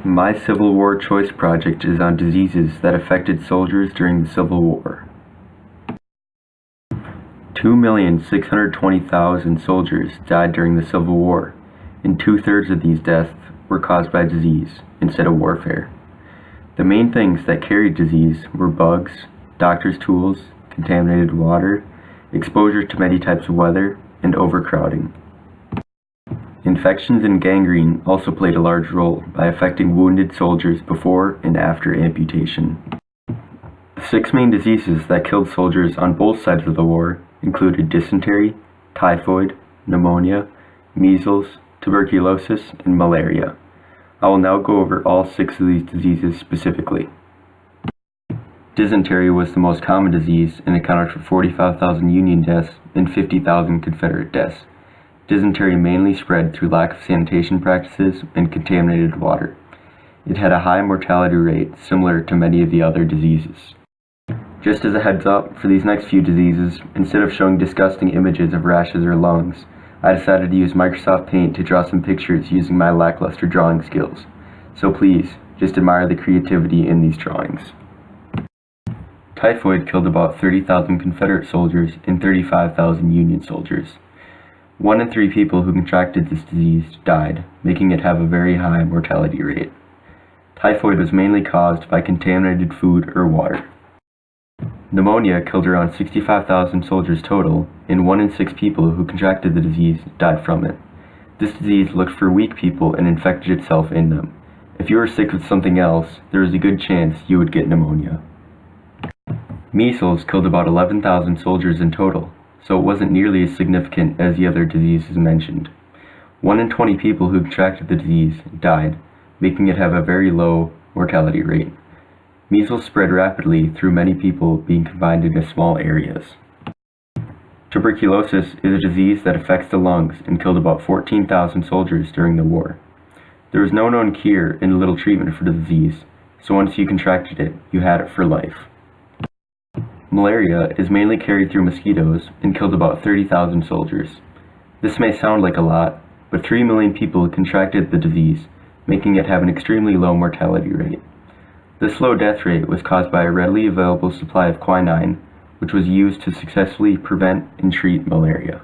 My Civil War Choice project is on diseases that affected soldiers during the Civil War. 2,620,000 soldiers died during the Civil War, and 2/3 of these deaths were caused by disease instead of warfare. The main things that carried disease were bugs, doctors' tools, contaminated water, exposure to many types of weather, and overcrowding. Infections and gangrene also played a large role by affecting wounded soldiers before and after amputation. The 6 main diseases that killed soldiers on both sides of the war included dysentery, typhoid, pneumonia, measles, tuberculosis, and malaria. I will now go over all 6 of these diseases specifically. Dysentery was the most common disease and accounted for 45,000 Union deaths and 50,000 Confederate deaths. Dysentery mainly spread through lack of sanitation practices and contaminated water. It had a high mortality rate similar to many of the other diseases. Just as a heads up, for these next few diseases, instead of showing disgusting images of rashes or lungs, I decided to use Microsoft Paint to draw some pictures using my lackluster drawing skills. So please, just admire the creativity in these drawings. Typhoid killed about 30,000 Confederate soldiers and 35,000 Union soldiers. 1 in 3 people who contracted this disease died, making it have a very high mortality rate. Typhoid was mainly caused by contaminated food or water. Pneumonia killed around 65,000 soldiers total, and 1 in 6 people who contracted the disease died from it. This disease looked for weak people and infected itself in them. If you were sick with something else, there was a good chance you would get pneumonia. Measles killed about 11,000 soldiers in total, so it wasn't nearly as significant as the other diseases mentioned. 1 in 20 people who contracted the disease died, making it have a very low mortality rate. Measles spread rapidly through many people being confined into small areas. Tuberculosis is a disease that affects the lungs and killed about 14,000 soldiers during the war. There was no known cure and little treatment for the disease, so once you contracted it, you had it for life. Malaria is mainly carried through mosquitoes and killed about 30,000 soldiers. This may sound like a lot, but 3 million people contracted the disease, making it have an extremely low mortality rate. This low death rate was caused by a readily available supply of quinine, which was used to successfully prevent and treat malaria.